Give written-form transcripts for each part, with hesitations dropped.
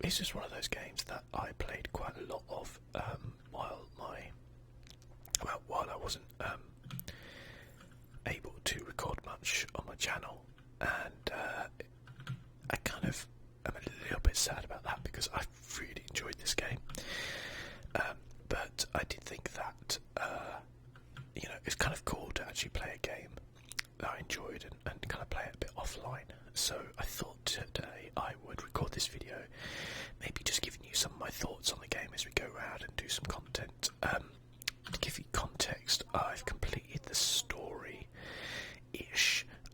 it's just one of those games that I played quite a lot of while I wasn't able to record much on my channel, and I kind of am a little bit sad about that because I really enjoyed this game. But I did think that it's kind of cool to actually play a game that I enjoyed and kind of play it a bit offline. So I thought today I would record this video, maybe just giving you some of my thoughts on the game as we go around and do some content. To give you context, I've completed the story-ish.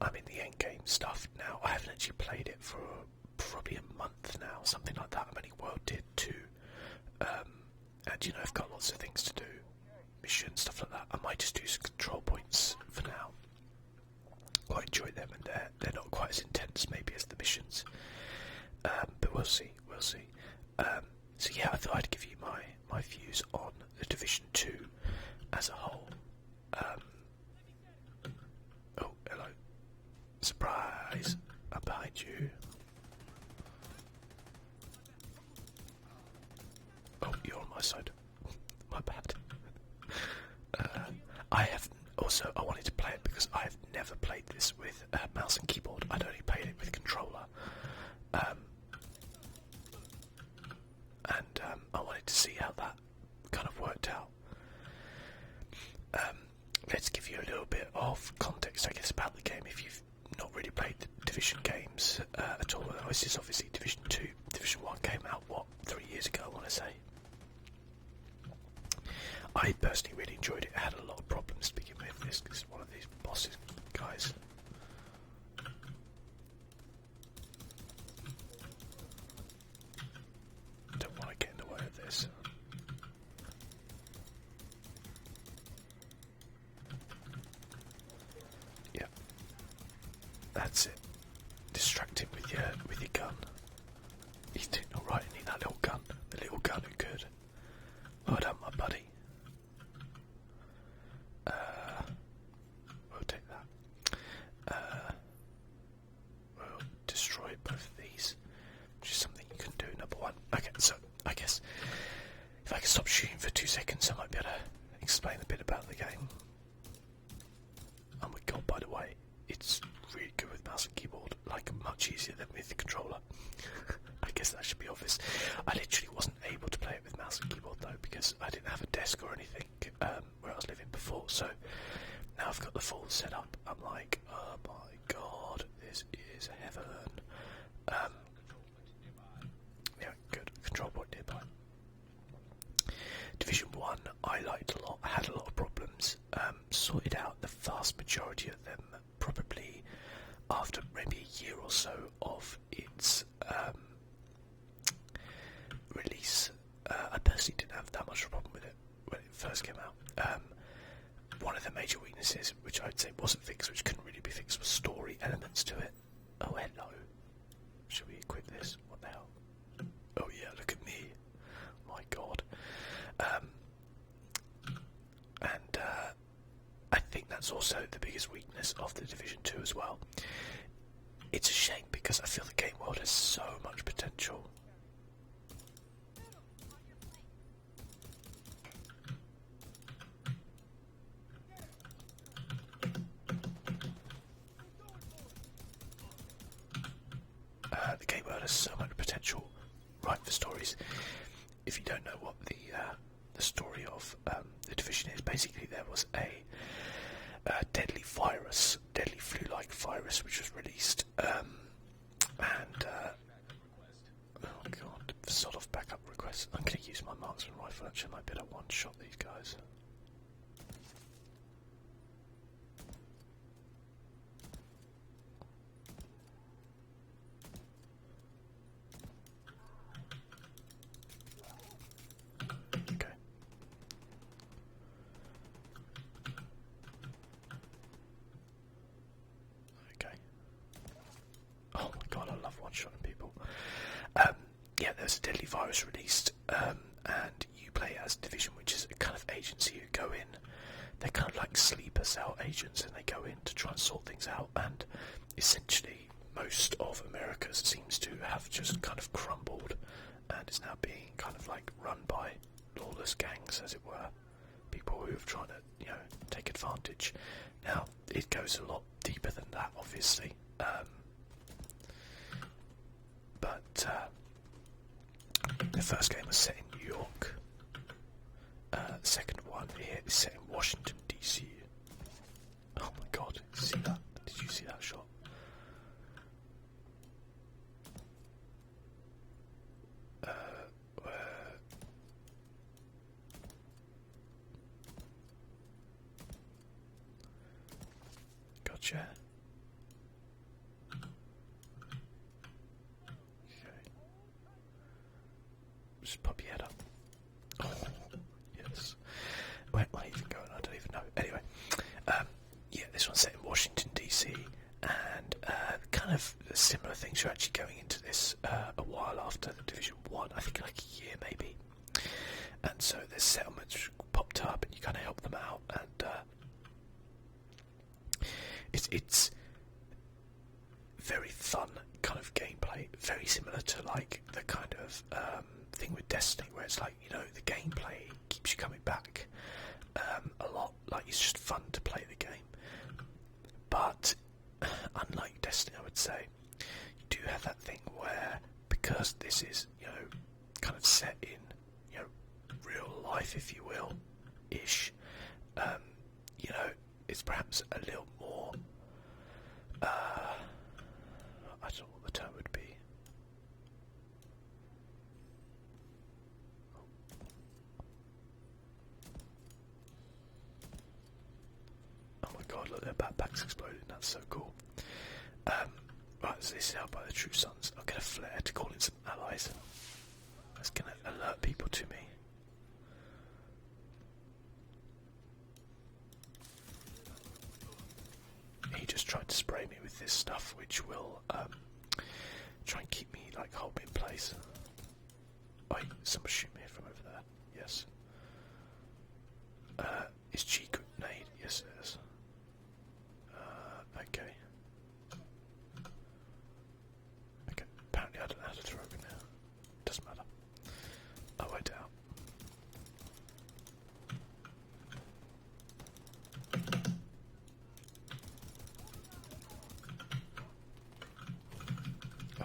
I'm in the end game stuff now. I haven't actually played it for probably a month now, something like that. I'm only World Tier 2. And I've got lots of things to do, missions, stuff like that. I might just do some control points for now. Quite enjoy them, and they're not quite as intense maybe as the missions. But we'll see. So yeah, I thought I'd give you my views on the Division 2 as a whole. Oh, hello. Surprise! I'm behind you. Oh, you're on my side. My bad. I wanted to play it because I've never played this with mouse and keyboard. I'd only played it with controller. And I wanted to see how that kind of worked out. Let's give you a little bit of context, I guess, about the game if you've not really played the Division games at all. This is obviously Division 2. Division 1 came out, 3 years ago, I want to say. I personally really enjoyed it. It had a lot of problems to begin with. This is one of these bosses, guys. Don't want to get in the way of this. Yeah, that's it. Distract him with your gun. He's doing all right. I need that little gun. The little gun is good. Well done, my buddy. We'll take that. We'll destroy both of these, which is something you can do. Number one. Okay, so I guess if I can stop shooting for 2 seconds, I might be able to explain a bit about the game. Oh my god, by the way, it's really good with mouse and keyboard, like much easier than with the controller. I guess that should be obvious. I literally wasn't able to play it with mouse and keyboard though, because I didn't have a desk or anything where I was living before, so now I've got the full setup. I'm like, oh my god, this is heaven. Yeah, good. Control point nearby. Division 1 I liked a lot. I had a lot of problems. Sorted out the vast majority of them probably after maybe a year or so of its release. I personally didn't have that much problem with it when it first came out. One of the major weaknesses, which I'd say wasn't fixed, which couldn't really be fixed, was story elements to it. Oh, hello. Should we equip this? What the hell? Oh yeah, look at me. My god. And I think that's also the biggest weakness of the Division 2 as well. It's a shame because I feel the game world has so much potential. The game world has so much potential, right, for stories. If you don't know what the story of the Division is, basically there was a deadly virus, deadly flu-like virus, which was released, and oh god, sort of backup requests. I'm going to use my marksman rifle. Actually, I might be able to one-shot these guys. One-shotting people. Yeah, there's a deadly virus released, and you play as Division, which is a kind of agency who go in. They're kind of like sleeper cell agents, and they go in to try and sort things out. And essentially, most of America seems to have just kind of crumbled and is now being kind of like run by lawless gangs, as it were, people who have tried to, take advantage. Now, it goes a lot deeper than that, obviously, but the first game was set in New York. The second one here is set in Washington, D.C. Oh my god, see that? Did you see that shot? Gotcha. Okay. Just pop your head up. Oh, yes. Where am I even going? I don't even know. Anyway, yeah, this one's set in Washington, D.C. and kind of similar things. You're actually going into this a while after the Division 1, I think like a year maybe. And so there's settlements which popped up and you kind of help them out, and it's very fun kind of gameplay, very similar to like the kind of thing with Destiny, where it's like, the gameplay keeps you coming back a lot. Like, it's just fun to play the game. But unlike Destiny, I would say, you do have that thing where, because this is, kind of set in, real life, if you will, ish, it's perhaps a little more, I don't know what the term would be. Oh my god, look, their backpacks exploding, that's so cool. Right, so this is out by the True Sons. I'll get a flare to call in some allies. That's going to alert people to me. He just tried to spray me with this stuff, which will try and keep me, like, hold me in place. Wait, someone shoot me from over there. Yes. Is G grenade? Yes, it is. Okay. Okay, apparently I don't know how to throw a grenade. Doesn't matter. Oh, I doubt.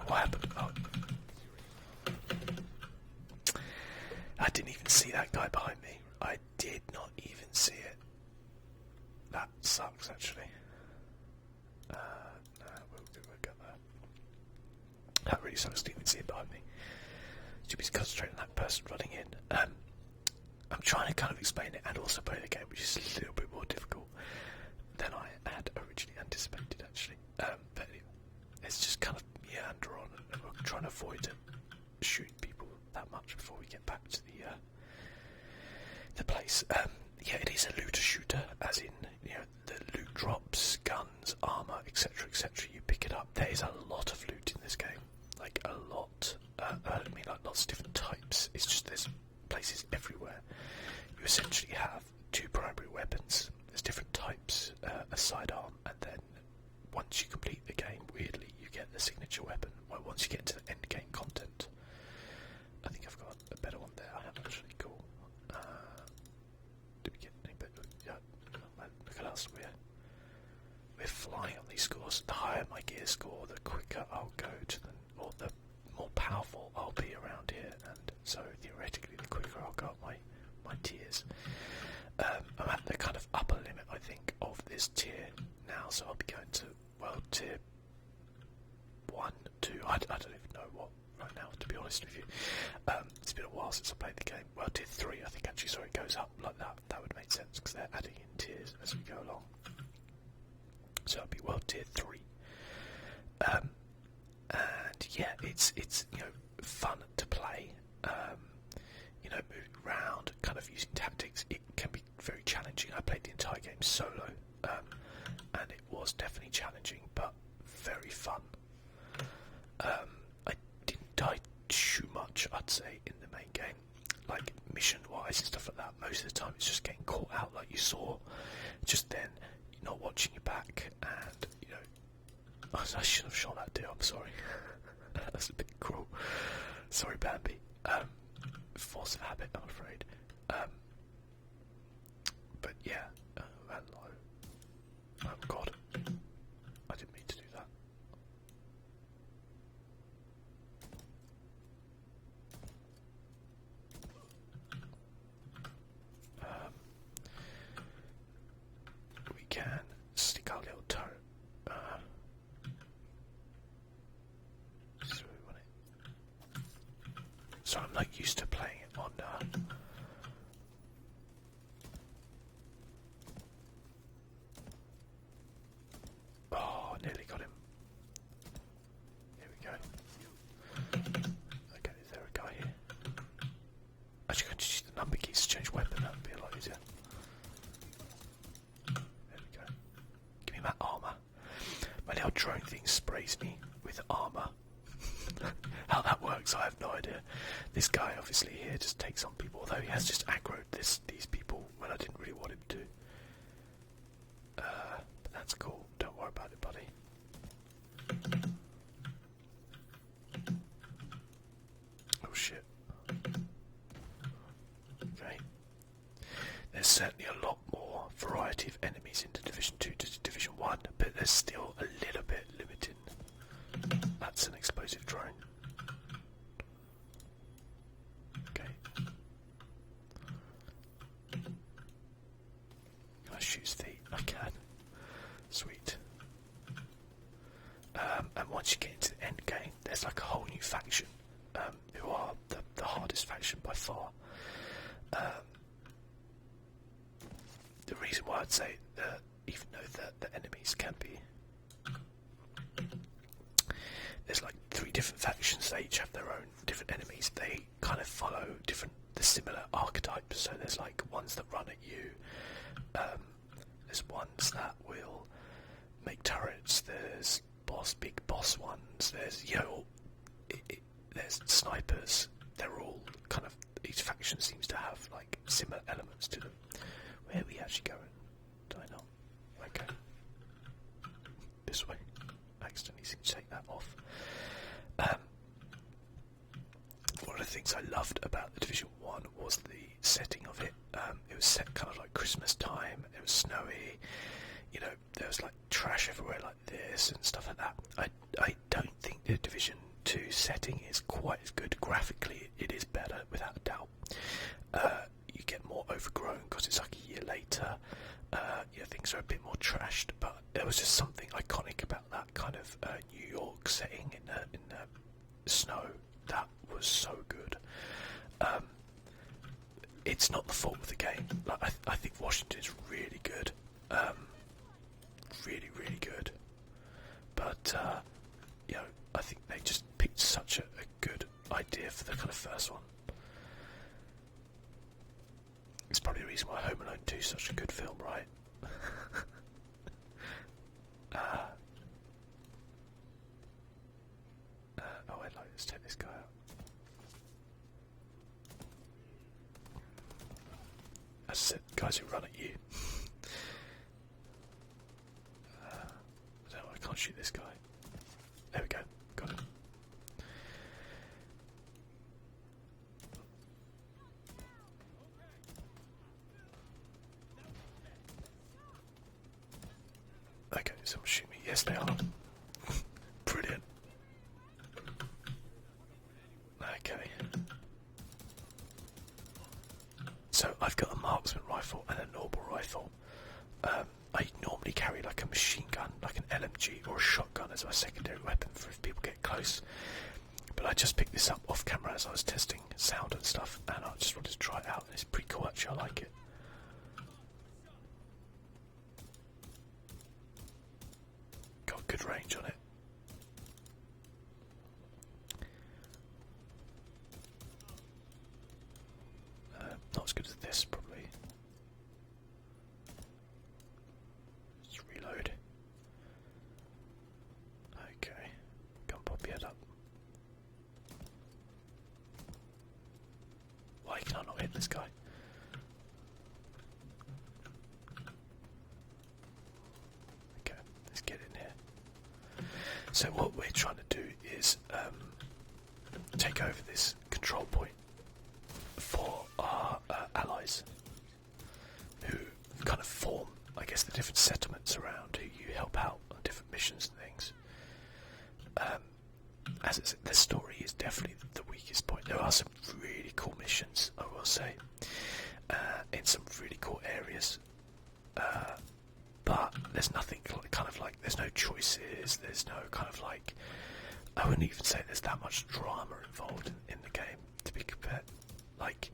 What happened? Oh. I didn't even see that guy behind me. I did not even see it. That sucks, actually. No, we'll get that. That really sucks to even see it behind me. To be concentrating on that person running in. I'm trying to kind of explain it and also play the game, which is a little bit more difficult than I had originally anticipated, actually. But anyway, it's just kind of meander on, and we're trying to avoid shooting people that much before we get back to the place. Yeah, it is a looter shooter, as in, the loot drops, guns, armour, etc., etc. You pick it up. There is a lot of loot in this game, like a lot. I mean, like lots of different types. It's just there's places everywhere. You essentially have two primary weapons. There's different types, a sidearm, and then once you complete the game, weirdly, you get the signature weapon. Well, once you get to the end game content, I think I've got a better one there. I have actually. Cool. Did we get any better? Yeah. Look at us. We're flying on these scores. The higher my gear score, the quicker I'll go to or the more powerful I'll be around here, and so theoretically, the quicker I'll go up my tiers. I'm at the kind of upper limit, I think, of this tier now, so I'll be going to World Tier 1, 2, I don't even know what right now, to be honest with you. It's been a while since I played the game. World Tier 3, I think, actually, so it goes up like that. That would make sense, because they're adding in tiers as we go along. So it'll be World Tier 3. And yeah, it's fun to play. Moving around, kind of using tactics, it can be very challenging. I played the entire game solo, and it was definitely challenging, but very fun. I didn't die too much, I'd say, in the main game, like mission-wise and stuff like that. Most of the time it's just getting caught out, like you saw just then. You're not watching your back, and I should have shot that deer. I'm sorry. That's a bit cruel. Sorry, Bambi. Force of habit, I'm afraid. But yeah, hello. Oh god, I didn't mean to do that. We can stick our little toe. So we want it. So I'm not used to playing it on. Oh, nearly got him. Here we go. Okay, is there a guy here? Actually, I can just use the number keys to change weapon. That would be a lot easier. There we go. Give me that armour. My little drone thing sprays me with armour. How that works, I have no idea. This guy, obviously, here just takes on people, although he has just aggroed these people when I didn't really want him to. But that's cool. Don't worry about it, buddy. Oh shit. Okay. There's certainly a lot more variety of enemies into Division 2 to Division 1, but there's still a little bit limiting. That's an explosive drone. Okay. Can I shoot the? I can. Sweet. And once you get into the end game, there's like a whole new faction, who are the hardest faction by far. The reason why I'd say that, even though the enemies can be, there's like 3 different factions. They each have their own different enemies. They kind of follow the similar archetypes. So there's like ones that run at you. There's ones that will make turrets. There's big boss ones. There's there's snipers. They're all kind of, each faction seems to have like similar elements to them. Where are we actually going? Do I know? Okay. This way. I accidentally seem to take that off. One of the things I loved about the Division 1 was the setting of it. It was set kind of like Christmas time. It was snowy. You know, there was like trash everywhere like this and stuff like that. I don't think the Division 2 setting is quite as good graphically. It is better, without a doubt. You get more overgrown because it's like a year later. Things are a bit more trashed, but there was just something iconic about that kind of New York setting in the snow that was so good. It's not the fault of the game. Like, I think Washington's really good, really good. But I think they just picked such a good idea for the kind of first one. It's probably the reason why Home Alone 2 is such a good film, right? Let's take this guy out. As I said, guys who run at you. I can't shoot this guy. There we go. Got him. Okay, someone shoot me. Yes, they are. Brilliant. Okay. So I've got a marksman rifle and a normal rifle. I normally carry like a machine gun, like an LMG or a shotgun as my secondary weapon for if people get close. But I just picked this up off camera as I was testing sound and stuff, and I just wanted to try it out, and it's pretty cool actually, I like it. Got good range on it. Not as good as this, probably. Let's reload. Okay, go and pop your head up. Why can I not hit this guy? Okay, let's get in here. So what we're trying to do is take over this control point for our allies, who kind of form, I guess, the different settlements around who you help out on different missions and things. As I said, the story is definitely the weakest point. There are some really cool missions, I will say, in some really cool areas, but there's nothing kind of like, there's no choices, there's no kind of like, I wouldn't even say there's that much drama involved in the game to be compared. Like,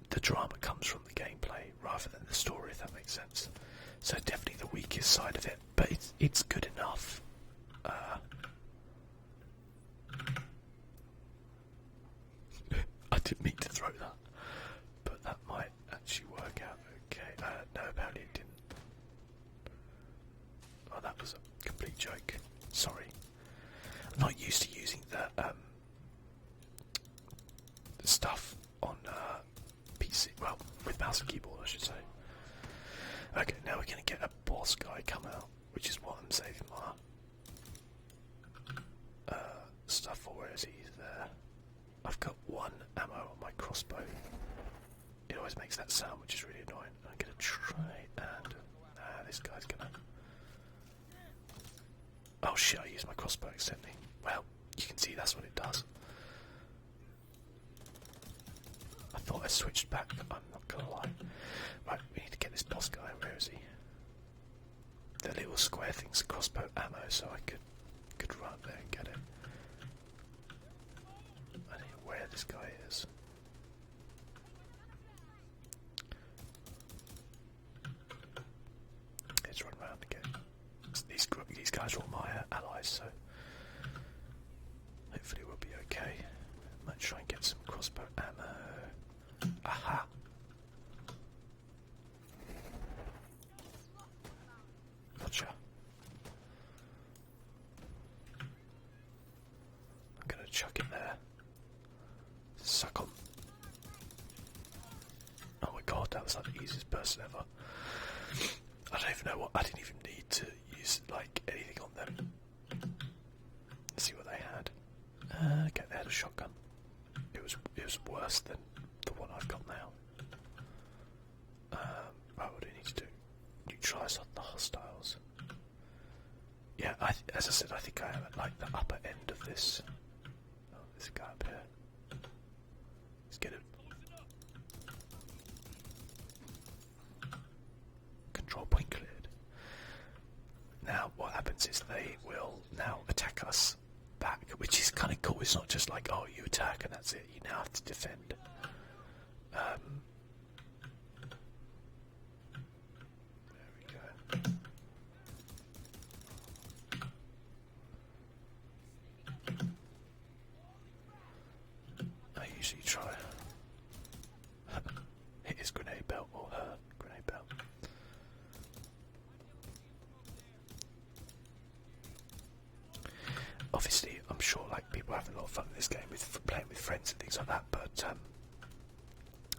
the drama comes from the gameplay rather than the story, if that makes sense. So definitely the weakest side of it, but it's good enough. I didn't mean to throw that, but that might actually work out okay. No, apparently it didn't. Oh, that was a complete joke. Sorry. I'm not used to using the stuff on PC. Well, with mouse and keyboard, I should say. Okay, now we're going to get a boss guy come out, which is what I'm saving my stuff for. Where is he? There. I've got one ammo on my crossbow. It always makes that sound, which is really annoying. I'm going to try and... this guy's going to... Oh shit, I used my crossbow accidentally. Well, you can see that's what it does. I thought I switched back, I'm not going to lie. Right, we need to get this boss guy. Where is he? The little square thing's crossbow ammo, so I could run up there and get it. I don't know where this guy is. Let's run around again. These guys are all my allies, so hopefully we'll be okay. Might try and get some crossbow ammo. Aha! Gotcha. I'm gonna chuck it there. Suck on. Oh my god, that was like the easiest person ever. I don't even know what. I didn't even need to use like anything on them. Let's see what they had. Okay, they had a shotgun. It was worse than the one I've got now. Right, what do we need to do? Neutralise the hostiles. Yeah, as I said, I think I am at like the upper end of this. Oh, there's a guy up here. Let's get him. Control point cleared. Now, what happens is they will now attack us back, which is kind of cool. It's not just like, oh, you attack and that's it. You now have to defend. There we go. I usually try hit his grenade belt or her grenade belt. Obviously, I'm sure like people are having a lot of fun in this game with playing with friends and things like that, but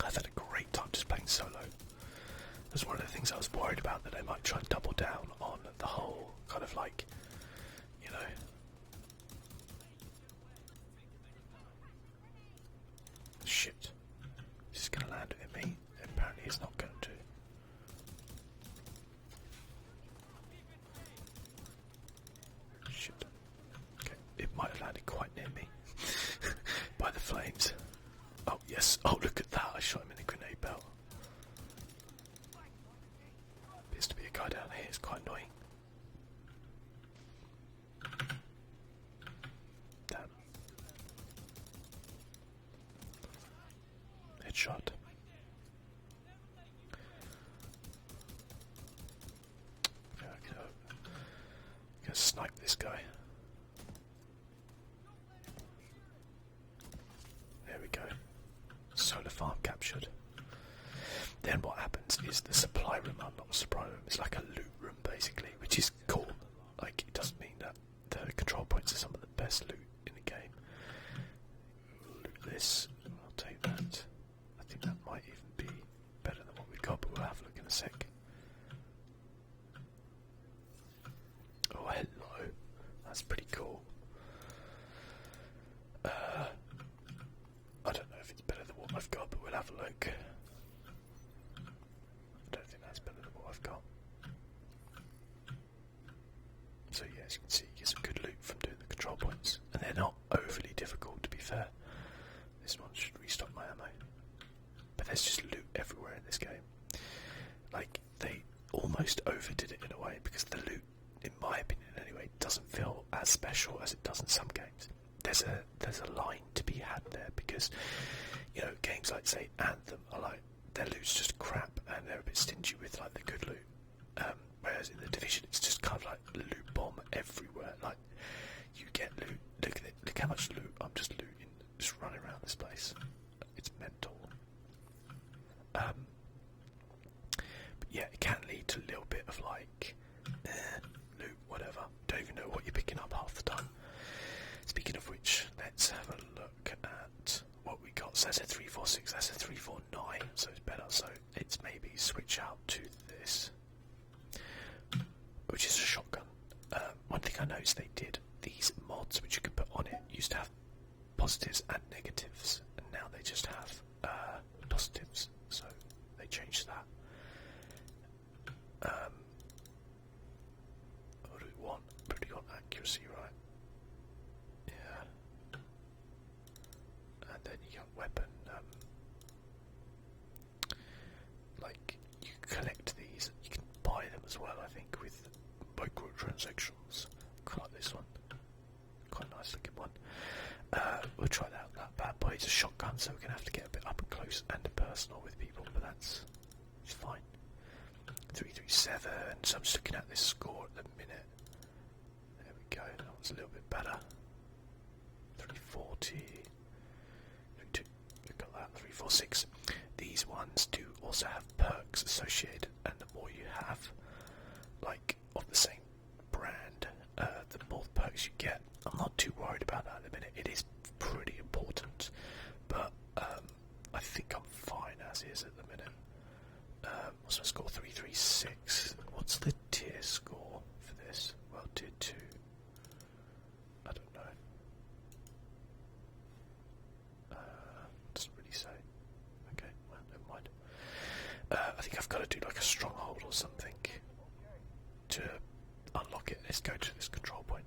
I've had a great time just playing solo. It was one of the things I was worried about, that they might try and double down on the whole kind of like, you know. Shit. He's going to land at me. Apparently he's not going to. Shit. Okay, it might have landed quite near me. By the flames. Oh yes, oh look at that, I shot him in the grenade belt. Appears to be a guy down here, it's quite annoying. Damn. Headshot. Okay, I'm gonna snipe this guy. There we go. Solar farm captured. Then what happens is the supply room, not a supply room, it's like a loot room basically, which is cool. Like, it doesn't mean that the control points are some of the best loot in the game. Loot this, I'll take that. I think that might even be better than what we've got, but we'll have a look in a sec. Oh, hello. That's pretty cool. I don't as you can see, you get some good loot from doing the control points, and they're not overly difficult, to be fair. This one should restock my ammo. But there's just loot everywhere in this game. Like, they almost overdid it in a way, because the loot, in my opinion anyway, doesn't feel as special as it does in some games. There's a line to be had there, because, you know, games like, say, Anthem are like, their loot's just crap, and they're a bit stingy with, like, the good loot. Whereas in the Division, it's just kind of like loot bomb everywhere. Like, you get loot. Look at it. Look how much loot I'm just looting, just running around this place. It's mental. But yeah, it can lead to a little bit of like loot, whatever. Don't even know what you're picking up half the time. Speaking of which, let's have a look at what we got. So that's a 346. That's a 349. So it's better. So it's maybe switch out to this, which is a shotgun. One thing I noticed they did, these mods which you can put on it used to have positives and negatives, and now they just have positives, so they changed that. What do we want? Pretty on accuracy, right? Yeah. And then you got weapon, like, you collect these, you can buy them as well, I think, with microtransactions. Quite like this one. Quite a nice looking one. We'll try that bad boy. It's a shotgun, so we're going to have to get a bit up and close and personal with people, but it's fine. 337, so I'm just looking at this score at the minute. There we go, that one's a little bit better. 340. We've got that, 346. These ones do also have perks associated, and the more you have, like, of the same brand, the more perks you get. I'm not too worried about that at the minute. It is pretty important, but I think I'm fine as is at the minute. What's my score? 336. What's the tier score for this? Well, tier 2. I don't know. Doesn't really say. Okay, well, never mind. I think I've got to do like a stronghold or something to unlock it. Let's go to this control point.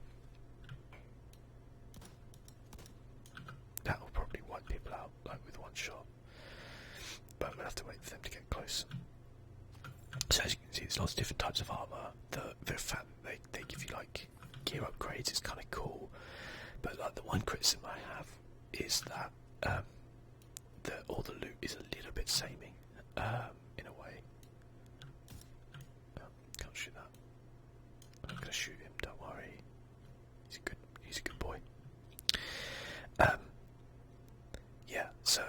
That will probably wipe people out, like with one shot. But we'll have to wait for them to get close. So as you can see, there's lots of different types of armour. The fact that they give you like gear upgrades is kind of cool. But like the one criticism I have is that all the loot is a little bit samey, in a way. Can't shoot that. I'm not going to shoot him. Don't worry. He's a good boy. Yeah. So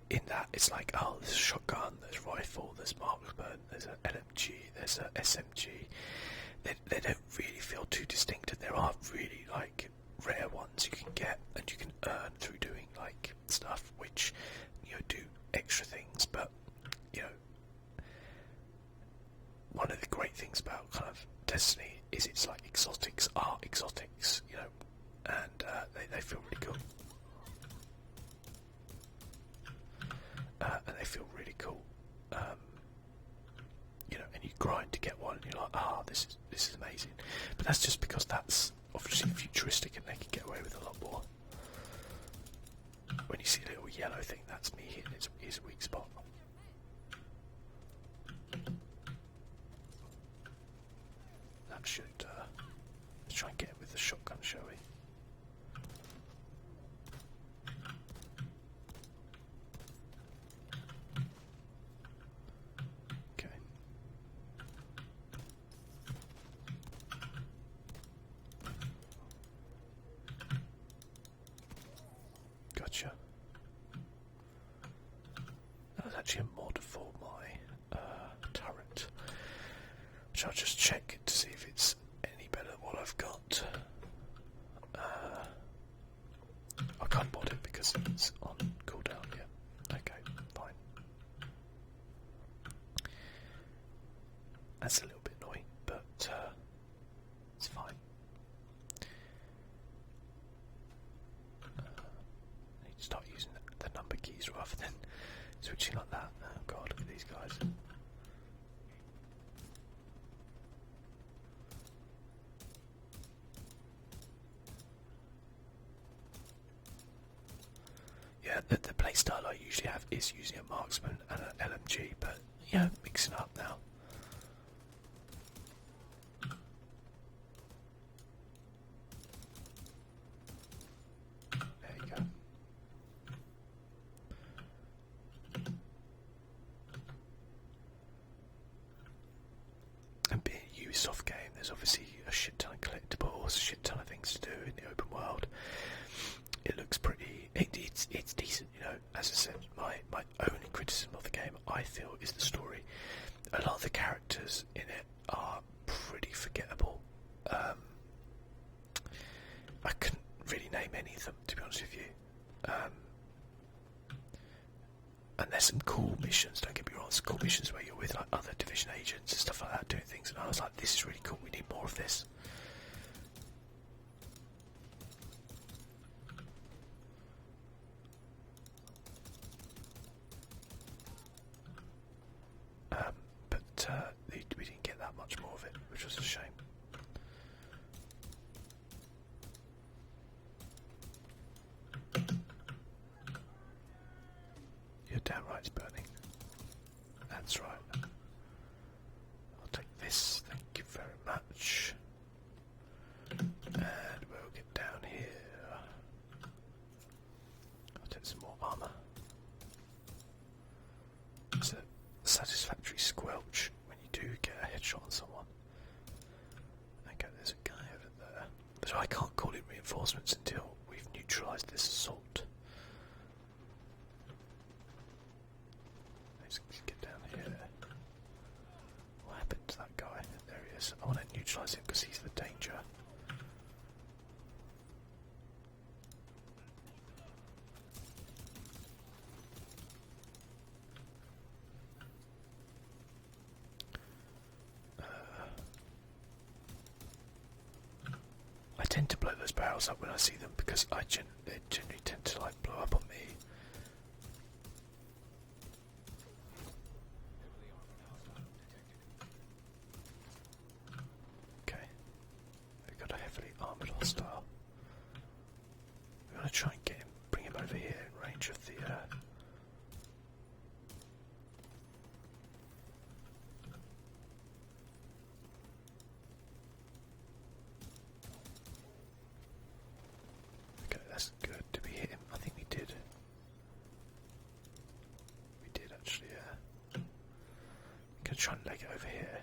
in that, it's like, oh, there's a shotgun, there's a rifle, there's marksman, there's an LMG, there's a SMG. They don't really feel too distinct, and there are really like rare ones you can get and you can earn through doing like stuff which, you know, do extra things. But, you know, one of the great things about kind of Destiny is it's like exotics are exotics, you know, and they feel really cool. And they feel really cool. You know, and you grind to get one, and you're like, this is amazing. But that's just because that's obviously futuristic, and they can get away with a lot more. When you see a little yellow thing, that's me hitting his weak spot. That should. Let's try and get it with the shotgun, shall we? Gotcha. That was actually a mod for my turret, which I'll just check to see if it's any better than what I've got. I can't mod it because it's on cooldown yet. Okay, fine. That's a little bit annoying, but it's fine. Start using the number keys rather than switching like that. Oh god, look at these guys. playstyle I usually have is using a marksman and an LMG, but yeah, mixing up now. There you go. And being a Ubisoft game, there's obviously a shit ton of collectibles, a shit ton of things to do in the open world. It looks pretty. It's decent, you know. As I said, my only criticism of the game, I feel, is the story. A lot of the characters in it are pretty forgettable. I couldn't really name any of them, to be honest with you. And there's some cool missions, don't get me wrong, some cool missions where you're with like other Division agents and stuff like that doing things, and I was like, this is really cool, we need more of this. But we didn't get that much more of it, which was a shame. You're damn right it's burning. That's right. I'll take this, thank you very much. And we'll get down here. I'll take some more armour. It's a satisfactory squelch when you do get a headshot on someone. Okay, there's a guy over there. So I can't call in reinforcements until we've neutralised this assault. Let's get down here. What happened to that guy? There he is. I want to neutralise him because he's the danger. I tend to blow those barrels up when I see them because they generally tend to like blow up on me. Okay, we've got a heavily armoured hostile. We're going to try and get him, bring him over here in range of the. Okay, that's good. Did we hit him? I think we did. We did actually, yeah. I'm going to try and leg it over here.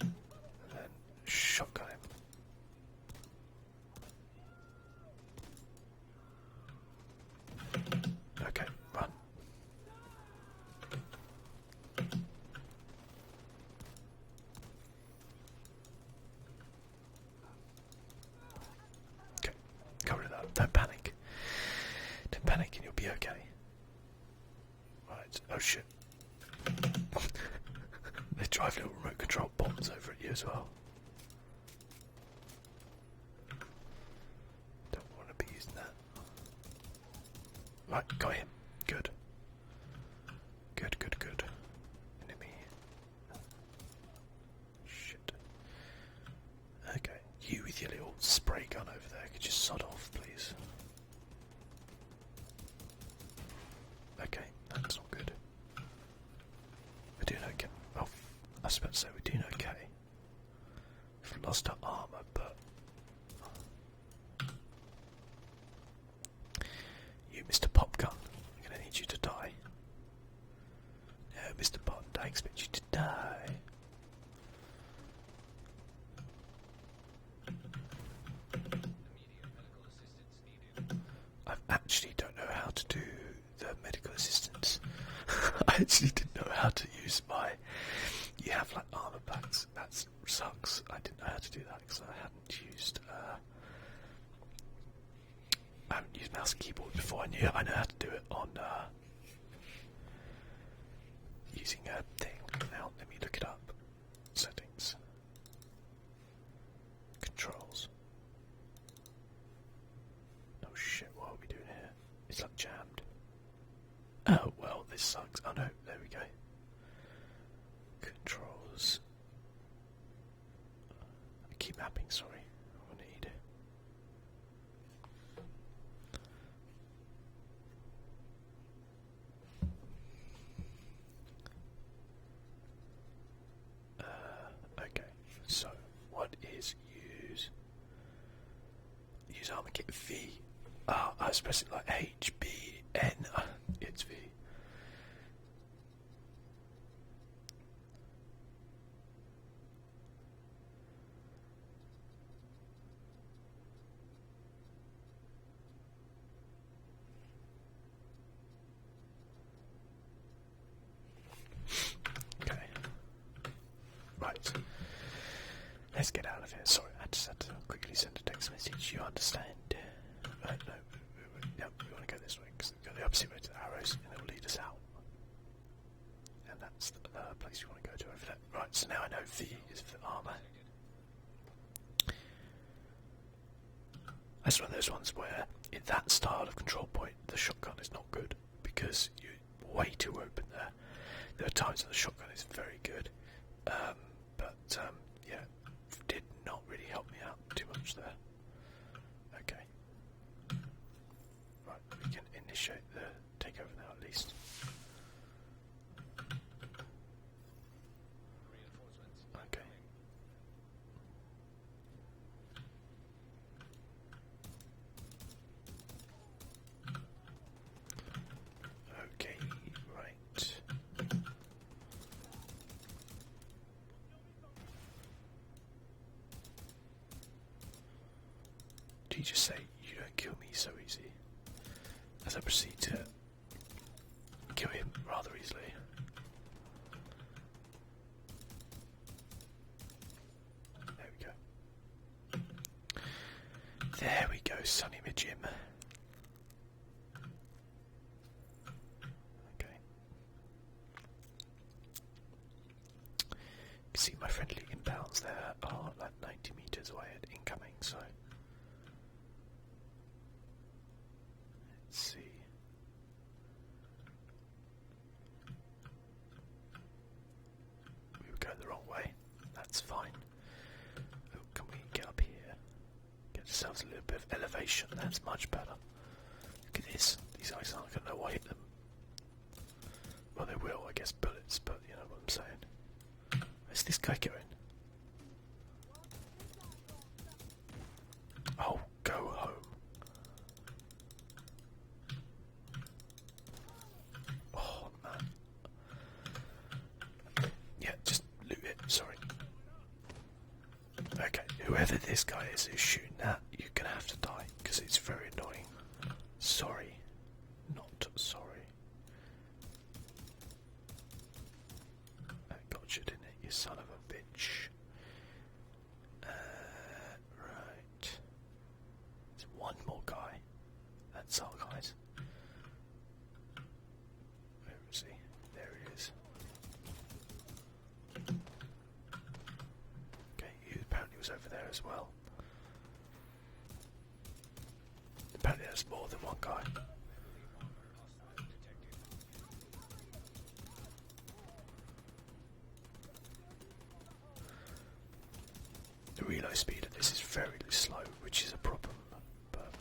And then shotgun him. Okay, run. Okay, get rid of that. Don't panic. Don't panic and you'll be okay. Right, oh shit. They drive little remote control bombs over at you as well. Don't want to be using that. Right, got him. Good. Good, good, good. Enemy. Shit. Okay, you with your little spray gun over there, could you sod off, please? Okay, that's not good. We're doing okay. Oh, I was about to say we're doing okay. We've lost our armour, but you, Mr. Popgun, I'm going to need you to die. No, Mr. Bond, I expect you to die. I actually don't know how to do the medical assistance. I actually didn't know how to use my. You have like armor packs. That sucks. I didn't know how to do that because I hadn't used. I haven't used mouse and keyboard before. I know how to do it on using a thing. Now let me look it up. Settings. Controls. Oh shit! What are we doing here? It's like jammed. Oh well, this sucks. Oh no, there we go. Controls. Key mapping, sorry. I need. upgraded armor kit V. I was pressing like H, B, N. It's V. Okay. Right. Let's get out of here. Sorry, I just had to quickly send a text message. You understand? No. Yep, we want to go this way because we've got the opposite way to the arrows and it will lead us out. And that's the place we want to go to over there. Right, so now I know V is for armour. That's one of those ones where in that style of control point the shotgun is not good because you're way too open there. There are times when the shotgun is very good, but yeah, did not really help me out too much there. Okay. Right, we can initiate the takeover now at least. Okay. Okay, right. Do you just say, "You don't kill me so easy," as I proceed to kill him rather easily? There we go. There we go, Sonny Jim. Okay. You can see my friendly inbounds there are like 90 meters away at incoming, so let's see. We were going the wrong way. That's fine. Oh, can we get up here? Get ourselves a little bit of elevation. That's much better. Look at this. These guys aren't going to know what hit them. Well, they will, I guess, bullets, but you know what I'm saying. Where's this guy going? Oh, go home. Oh, man. Yeah, just loot it, sorry. Okay, whoever this guy is who's shooting that, you're gonna have to die, because it's very annoying. Sorry. Not sorry. That got you, didn't it, you son of a bitch? Right. There's one more guy. That's our guys. Where is he? There he is. Okay, he apparently was over there as well. Apparently there's more than one guy. The reload speed of this is very slow, which is a problem, but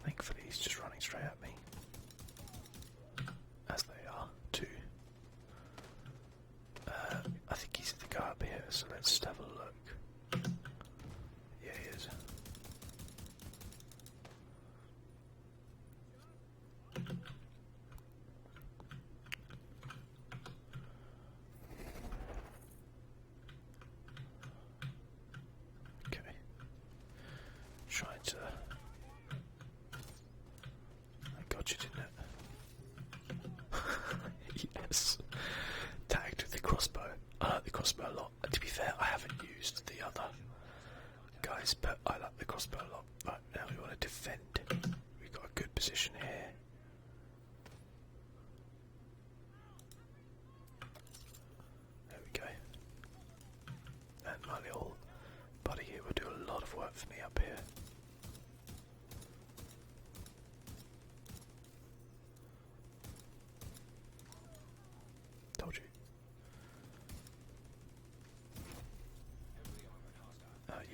thankfully he's just running straight at me, as they are too. I think he's the guy up here, so let's just have a look. Yeah, he is. Okay. Trying to... I got you, didn't it? Yes. Tagged with the crossbow. I like the crossbow a lot. To be fair, I haven't used the other guys, but I like the crossbow a lot. Right, now we want to defend. We've got a good position here. There we go. And my little buddy here will do a lot of work for me up here. Told you.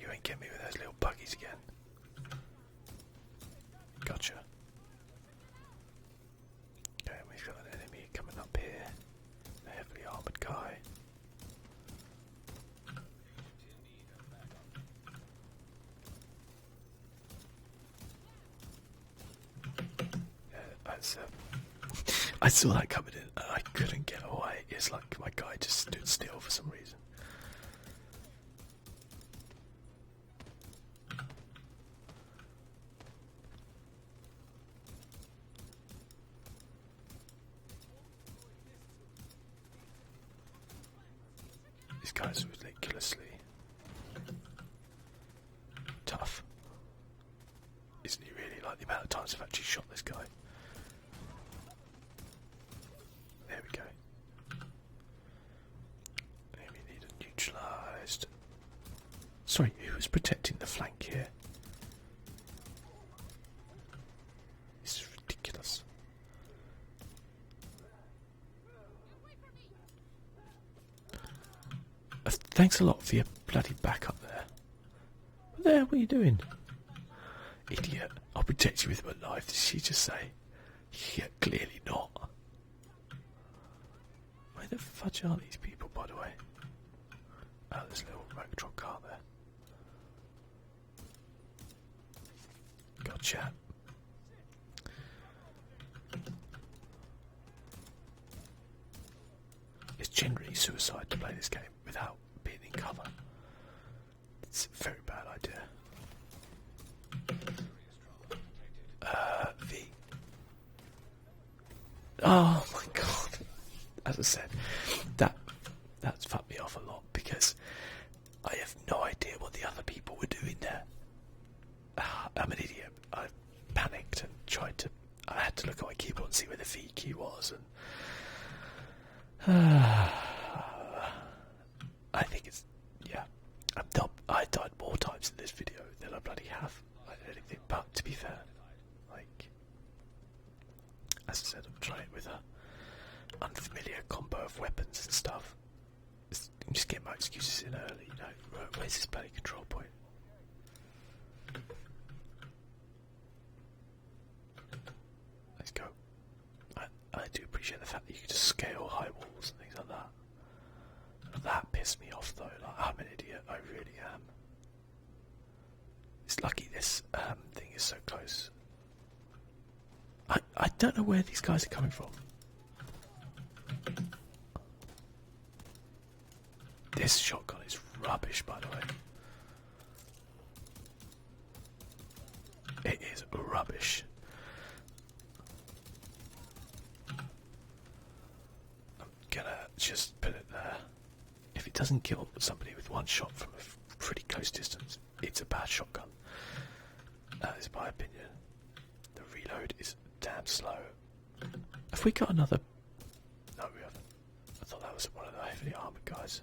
You ain't get me with those little buggies again. Gotcha. Okay, we've got an enemy coming up here. A heavily armoured guy. I saw that coming in and I couldn't get away. It's like my guy just stood still for some reason. This guy's ridiculously tough. Isn't he really? Like the amount of times I've actually shot this guy. There we go. Enemy needed neutralised. Sorry, who was protecting the flank here? This is ridiculous. Thanks a lot for your bloody backup there. What are you doing? Idiot. I'll protect you with my life, did she just say? Yeah, clearly not. Where the fudge are these people, by the way? Oh, there's a little remote control car there. Gotcha. It's generally suicide to play this game without being in cover. It's a very bad idea. Oh my god. As I said, that's fucked me off a lot because I have no idea what the other people were doing there. I'm an idiot. I panicked and I had to look at my keyboard and see where the V key was, and I think it's, yeah, I died more times in this video than I bloody have. I don't anything, but to be fair, like, as I said, I'm trying it with a unfamiliar combo of weapons and stuff. I'm just getting my excuses in early, you know. Where's this bloody control point? Let's go. I do appreciate the fact that you can just scale high walls and things like that. That pissed me off though. Like, I'm an idiot. I really am. It's lucky this thing is so close. I don't know where these guys are coming from. This shotgun is rubbish, by the way. It is rubbish. I'm gonna just put it there. If it doesn't kill somebody with one shot from a pretty close distance, it's a bad shotgun. That is my opinion. The reload is damn slow. Have we got another? No, we haven't. I thought that was one of the heavily armoured guys.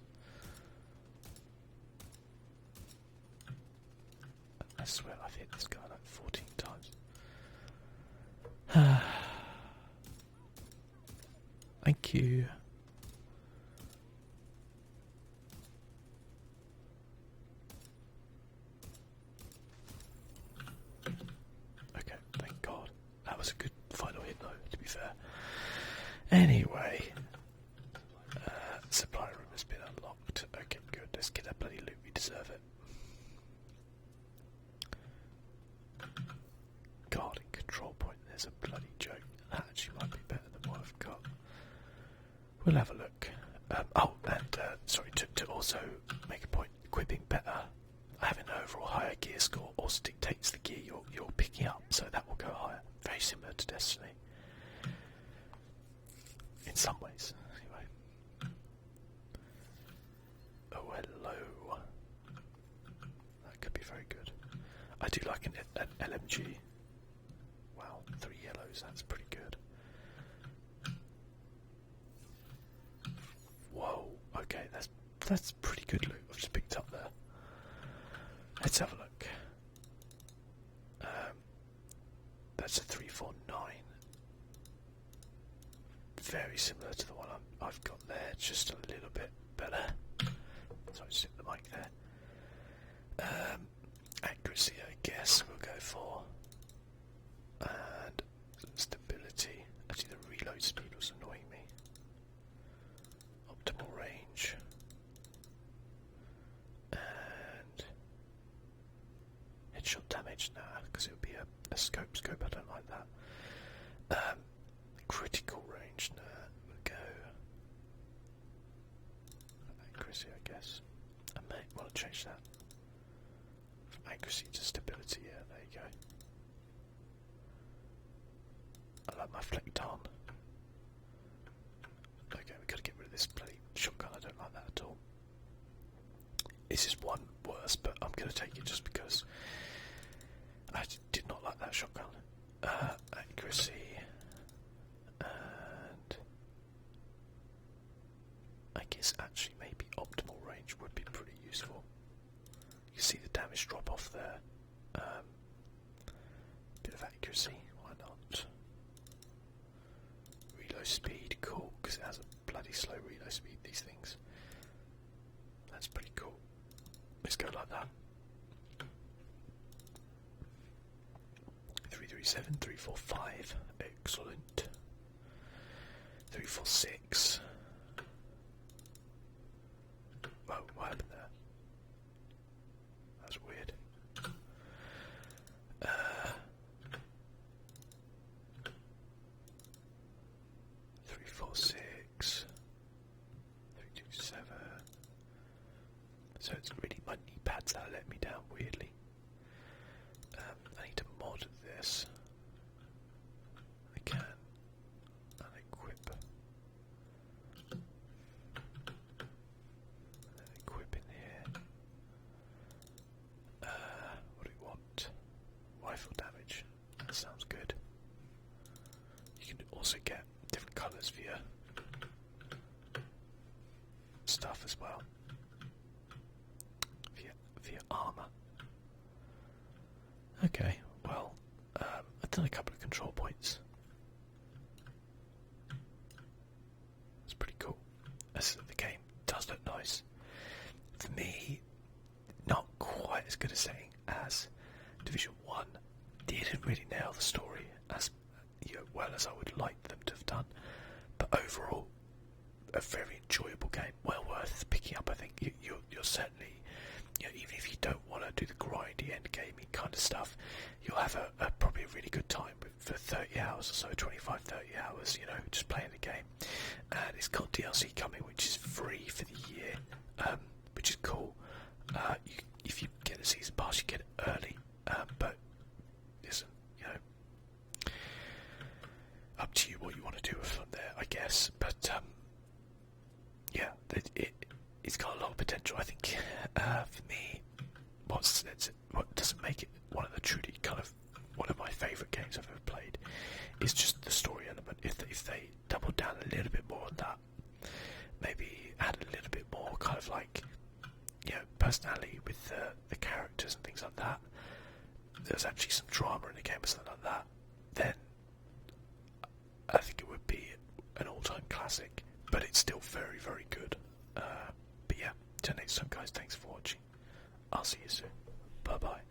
I swear I've hit this guy like 14 times. Thank you. Okay, thank God. That was a good final hit though, to be fair. Anyway, supply room has been unlocked. Okay, good. Let's get that bloody loot. We deserve it. Guarding control point. There's a bloody joke. That actually might be better than what I've got. We'll have a look. Sorry, to also make a point, equipping better, having an overall higher gear score also dictates the gear you're picking up, so that will go higher. Very similar to Destiny. In some ways, anyway. Oh, hello. That could be very good. I do like an LMG. Wow, 3 yellows, that's pretty good. Whoa, okay, that's pretty good loot I've just picked up there. Let's have a look. That's a 349. Very similar to the one I've got there, just a little bit better. So I just hit the mic there. Accuracy, I guess we'll go for. And stability. Actually, the reload speed was annoying me. Optimal range. And headshot damage, nah, because it would be a scope. I don't like that. change that. From accuracy to stability, yeah, there you go. I like my flecked arm. Okay, we've got to get rid of this bloody shotgun, I don't like that at all. This is one worse, but I'm going to take it just because I did not like that shotgun. Accuracy and I guess actually maybe optimal range would be pretty useful. You see the damage drop off there. Bit of accuracy, why not? Reload speed, cool, because it has a bloody slow reload speed, these things. That's pretty cool. Let's go like that. 337, 345, excellent. 346. Whoa, what happened there? That's weird. 346, 327. So it's really my knee pads that let me down weirdly. I need to mod this. I can unequip. Equip in here. What do we want? Rifle damage. That sounds good. You can also get different colours for your stuff as well. For your armour. Okay, well, I've done a couple of control points. It's pretty cool. The game does look nice. For me, not quite as good a setting as Division 1. Didn't really nail the story as well as I would like them to have done. But overall, a very enjoyable game. Well worth picking up, I think. You're certainly... even if you don't want to do the grindy end gaming kind of stuff, you'll have probably a really good time for 30 hours or so, 25, 30 hours, just playing the game. And it's got DLC coming, which is free for the year, which is cool. If you get the season pass, you get it early, but listen, up to you what you want to do from there, I guess. But yeah, it's got a lot of potential. I think for me, what doesn't make it one of my favourite games I've ever played is just the story element. If they doubled down a little bit more on that, maybe add a little bit more kind of like personality with the characters and things like that. There's actually some drama in the game or something like that. Then I think it would be an all-time classic, but it's still very, very good. But yeah, till next time, guys. Thanks for watching. I'll see you soon. Bye bye.